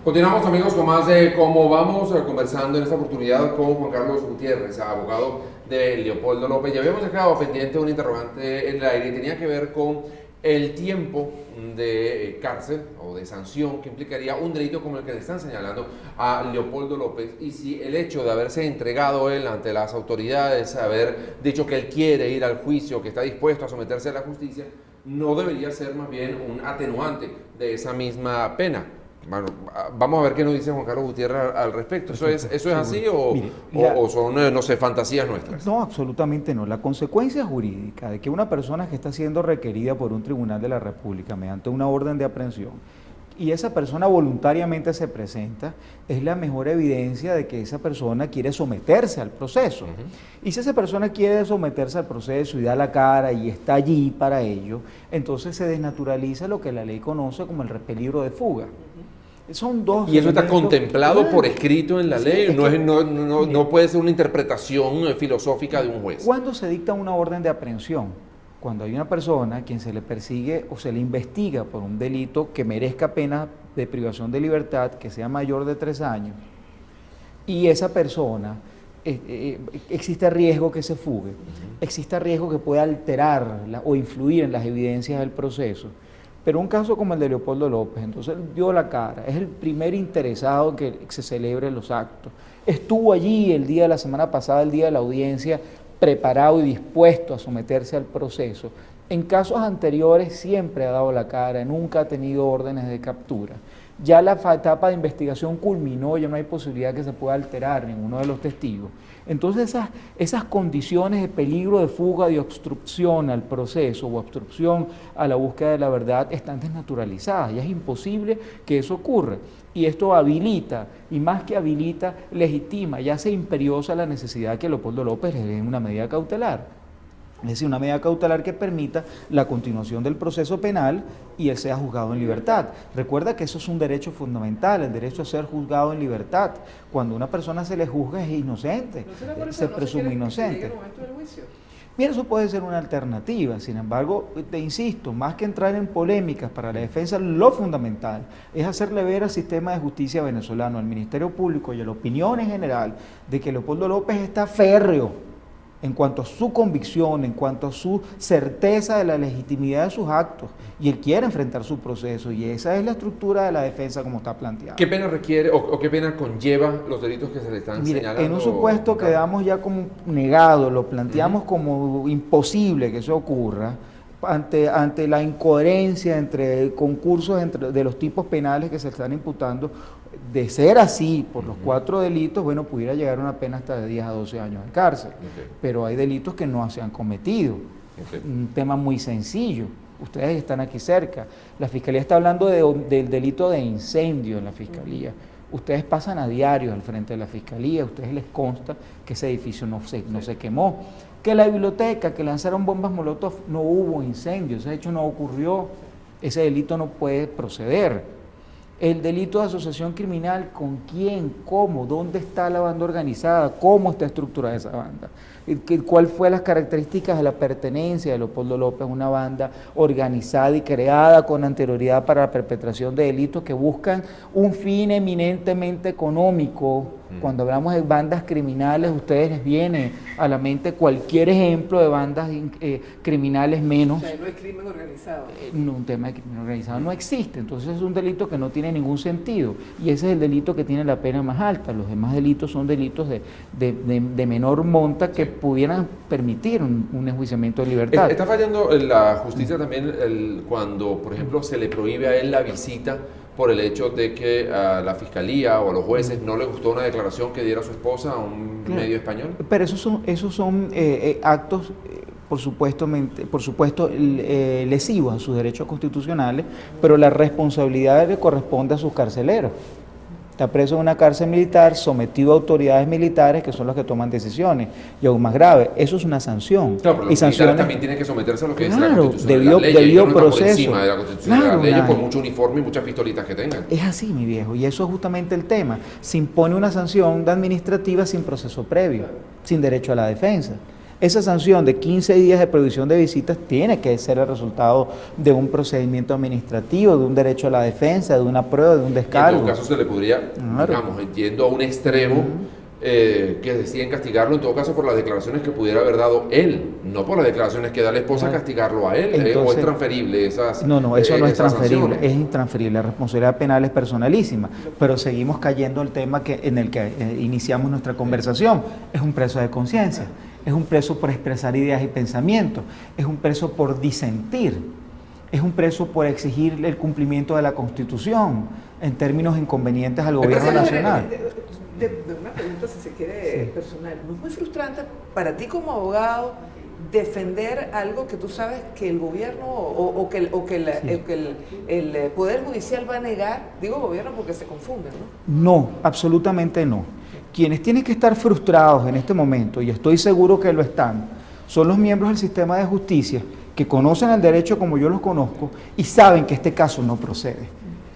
Continuamos, amigos, con más de cómo vamos conversando en esta oportunidad con Juan Carlos Gutiérrez, abogado de Leopoldo López. Ya habíamos dejado pendiente un interrogante en el aire y tenía que ver con el tiempo de cárcel o de sanción que implicaría un delito como el que le están señalando a Leopoldo López, y si el hecho de haberse entregado él ante las autoridades, haber dicho que él quiere ir al juicio, que está dispuesto a someterse a la justicia, no debería ser más bien un atenuante de esa misma pena. Bueno, vamos a ver qué nos dice Juan Carlos Gutiérrez al respecto. ¿Eso es así o, Mire, o son, no sé, fantasías nuestras? No, absolutamente no. La consecuencia jurídica de que una persona que está siendo requerida por un tribunal de la República mediante una orden de aprehensión y esa persona voluntariamente se presenta, es la mejor evidencia de que esa persona quiere someterse al proceso. Y si esa persona quiere someterse al proceso y da la cara y está allí para ello, entonces se desnaturaliza lo que la ley conoce como el peligro de fuga. Son dos. ¿Y eso está contemplado claro, por escrito en la ley? Sí, No puede ser una interpretación filosófica de un juez. ¿Cuándo se dicta una orden de aprehensión? Cuando hay una persona a quien se le persigue o se le investiga por un delito que merezca pena de privación de libertad, que sea mayor de 3 años, y esa persona existe riesgo que se fugue, existe riesgo que pueda alterar o influir en las evidencias del proceso. Pero un caso como el de Leopoldo López, entonces él dio la cara, es el primer interesado en que se celebren los actos. Estuvo allí el día de la semana pasada, el día de la audiencia, preparado y dispuesto a someterse al proceso. En casos anteriores siempre ha dado la cara, nunca ha tenido órdenes de captura. Ya la etapa de investigación culminó, ya no hay posibilidad que se pueda alterar ninguno de los testigos. Entonces esas condiciones de peligro de fuga, de obstrucción al proceso o obstrucción a la búsqueda de la verdad están desnaturalizadas. Ya es imposible que eso ocurra. Y esto habilita, y más que habilita, legitima, ya se imperiosa la necesidad de que Leopoldo López le den una medida cautelar. Es decir, una medida cautelar que permita la continuación del proceso penal y él sea juzgado en libertad. Recuerda que eso es un derecho fundamental, el derecho a ser juzgado en libertad. Cuando una persona se le juzga es inocente, se presume inocente. Bien, eso puede ser una alternativa, sin embargo, te insisto, más que entrar en polémicas para la defensa, lo fundamental es hacerle ver al sistema de justicia venezolano, al Ministerio Público y a la opinión en general de que Leopoldo López está férreo en cuanto a su convicción, en cuanto a su certeza de la legitimidad de sus actos, y él quiere enfrentar su proceso, y esa es la estructura de la defensa como está planteada. ¿Qué pena requiere o qué pena conlleva los delitos que se le están señalando? En un supuesto que damos ya como negado, lo planteamos como imposible que eso ocurra, ante la incoherencia entre concursos de los tipos penales que se están imputando. De ser así, por los 4 delitos, bueno, pudiera llegar a una pena hasta de 10 a 12 años en cárcel. Pero hay delitos que no se han cometido. Un tema muy sencillo. Ustedes están aquí cerca. La Fiscalía está hablando del delito de incendio en la Fiscalía. Ustedes pasan a diario al frente de la Fiscalía, a ustedes les consta que ese edificio no se quemó. Que la biblioteca, que lanzaron bombas molotov, no hubo incendio, ese hecho no ocurrió. Ese delito no puede proceder. El delito de asociación criminal, ¿con quién? ¿Cómo? ¿Dónde está la banda organizada? ¿Cómo está estructurada esa banda? ¿Cuál fue las características de la pertenencia de Leopoldo López a una banda organizada y creada con anterioridad para la perpetración de delitos que buscan un fin eminentemente económico? Cuando hablamos de bandas criminales, ustedes les viene a la mente cualquier ejemplo de bandas criminales menos. O sea, no es crimen organizado. Un tema de crimen organizado no existe, entonces es un delito que no tiene ningún sentido, y ese es el delito que tiene la pena más alta. Los demás delitos son delitos de menor monta que pudieran permitir un enjuiciamiento de libertad. Está fallando la justicia también cuando, por ejemplo, se le prohíbe a él la visita por el hecho de que a la fiscalía o a los jueces no le gustó una declaración que diera su esposa a un medio español. Pero esos son actos, por supuesto, lesivos a sus derechos constitucionales, pero la responsabilidad le corresponde a sus carceleros. Está preso en una cárcel militar, sometido a autoridades militares que son las que toman decisiones. Y aún más grave, eso es una sanción. Claro, pero los militares también tienen que someterse a lo que dice la Constitución. Debido no proceso. Por encima de la Constitución de las leyes, por mucho uniforme y muchas pistolitas que tengan. Es así, mi viejo, y eso es justamente el tema. Se impone una sanción administrativa sin proceso previo, sin derecho a la defensa. Esa sanción de 15 días de prohibición de visitas tiene que ser el resultado de un procedimiento administrativo, de un derecho a la defensa, de una prueba, de un descargo. En todo caso se le podría, digamos, yendo a un extremo, que deciden castigarlo en todo caso por las declaraciones que pudiera haber dado él, no por las declaraciones que da la esposa, castigarlo a él. Entonces, ¿o es transferible esas No, eso no es transferible, sanciones? es intransferible. La responsabilidad penal es personalísima, pero seguimos cayendo al tema en el que iniciamos nuestra conversación. Es un preso de conciencia, es un preso por expresar ideas y pensamientos, es un preso por disentir, es un preso por exigir el cumplimiento de la Constitución en términos inconvenientes al gobierno nacional. De una pregunta, si se quiere, personal. ¿No es muy frustrante para ti como abogado defender algo que tú sabes que el gobierno o que el Poder Judicial va a negar? Digo gobierno porque se confunden, ¿no? No, absolutamente no. Quienes tienen que estar frustrados en este momento, y estoy seguro que lo están, son los miembros del sistema de justicia que conocen el derecho como yo lo conozco y saben que este caso no procede.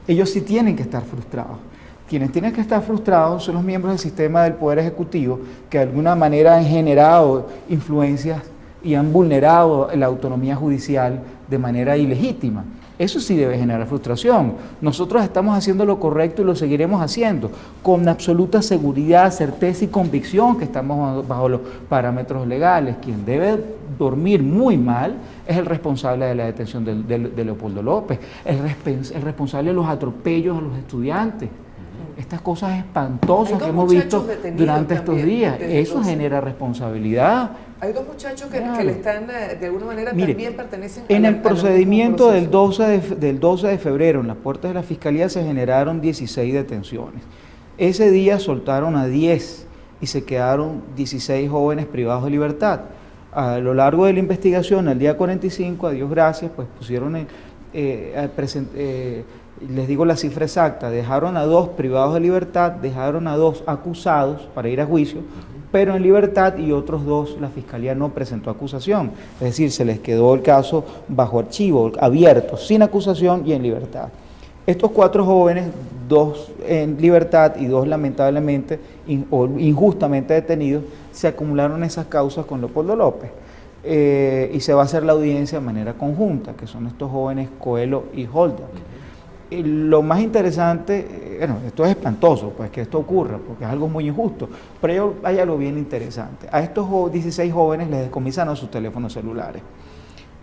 Ellos sí tienen que estar frustrados. Quienes tienen que estar frustrados son los miembros del sistema del Poder Ejecutivo que de alguna manera han generado influencias y han vulnerado la autonomía judicial de manera ilegítima. Eso sí debe generar frustración. Nosotros estamos haciendo lo correcto y lo seguiremos haciendo con absoluta seguridad, certeza y convicción que estamos bajo los parámetros legales. Quien debe dormir muy mal es el responsable de la detención de Leopoldo López, el responsable de los atropellos a los estudiantes. Estas cosas espantosas que hemos visto durante estos días, eso genera responsabilidad. Hay dos muchachos que le están, de alguna manera, también pertenecen en el procedimiento del 12 de febrero, en las puertas de la Fiscalía se generaron 16 detenciones. Ese día soltaron a 10 y se quedaron 16 jóvenes privados de libertad. A lo largo de la investigación, al día 45, a Dios gracias, pues pusieron les digo la cifra exacta, dejaron a 2 privados de libertad, dejaron a 2 acusados para ir a juicio, pero en libertad, y otros 2 la Fiscalía no presentó acusación, es decir, se les quedó el caso bajo archivo, abierto, sin acusación y en libertad. Estos 4 jóvenes, 2 en libertad y 2 lamentablemente o injustamente detenidos, se acumularon esas causas con Leopoldo López. Y se va a hacer la audiencia de manera conjunta, que son estos jóvenes Coelho y Holder. Lo más interesante, bueno, esto es espantoso, pues que esto ocurra, porque es algo muy injusto, pero hay algo bien interesante. A estos 16 jóvenes les decomisaron sus teléfonos celulares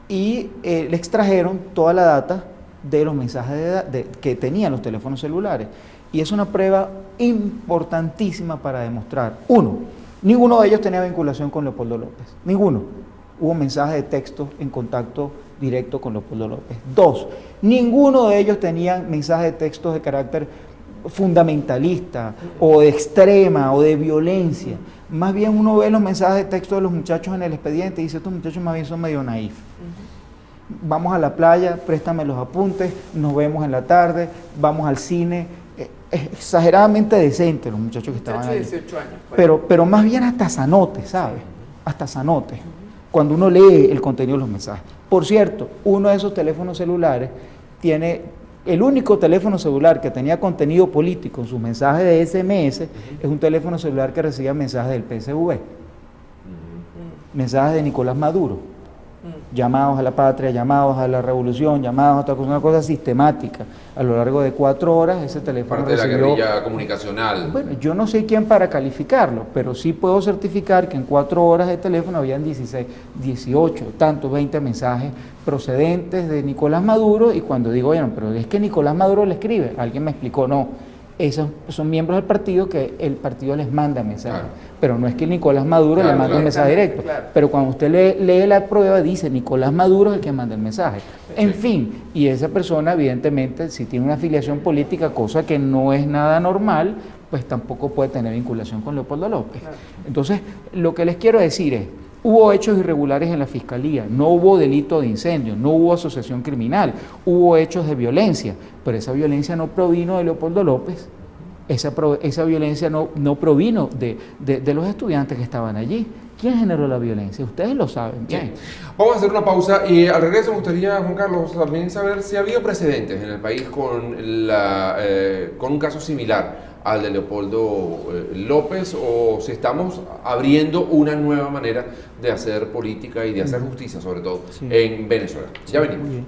y le extrajeron toda la data de los mensajes que tenían los teléfonos celulares. Y es una prueba importantísima para demostrar, 1, ninguno de ellos tenía vinculación con Leopoldo López, ninguno. Hubo mensajes de texto en contacto directo con Leopoldo López. 2, ninguno de ellos tenía mensajes de texto de carácter fundamentalista o de extrema o de violencia. Más bien uno ve los mensajes de texto de los muchachos en el expediente y dice, estos muchachos más bien son medio naif. Vamos a la playa, préstame los apuntes, nos vemos en la tarde, vamos al cine. Exageradamente decentes los muchachos que estaban ahí. 18 años. Pero más bien hasta zanotes, ¿sabes? Hasta zanotes, cuando uno lee el contenido de los mensajes. Por cierto, uno de esos teléfonos celulares tiene, el único teléfono celular que tenía contenido político en sus mensajes de SMS, es un teléfono celular que recibía mensajes del PSV, mensajes de Nicolás Maduro, llamados a la patria, llamados a la revolución, llamados a otra cosa, una cosa sistemática. A lo largo de 4 horas ese teléfono parte recibió, de la guerrilla comunicacional. Bueno, yo no sé quién para calificarlo, pero sí puedo certificar que en 4 horas de teléfono habían 16, 18, tantos 20 mensajes procedentes de Nicolás Maduro, y cuando digo, bueno, pero es que Nicolás Maduro le escribe, alguien me explicó, no, esos son miembros del partido que el partido les manda mensajes, pero no es que Nicolás Maduro le manda un mensaje directo, pero cuando usted lee la prueba dice Nicolás Maduro es el que manda el mensaje, en fin, y esa persona evidentemente si tiene una afiliación política, cosa que no es nada normal, pues tampoco puede tener vinculación con Leopoldo López. Entonces, lo que les quiero decir es, hubo hechos irregulares en la Fiscalía, no hubo delito de incendio, no hubo asociación criminal, hubo hechos de violencia, pero esa violencia no provino de Leopoldo López, esa violencia no provino de los estudiantes que estaban allí. ¿Quién generó la violencia? Ustedes lo saben bien. Vamos a hacer una pausa y al regreso me gustaría, Juan Carlos, también saber si ha habido precedentes en el país con un caso similar al de Leopoldo López, o si estamos abriendo una nueva manera de hacer política y de hacer justicia, sobre todo, Sí. en Venezuela. Ya venimos. Muy bien.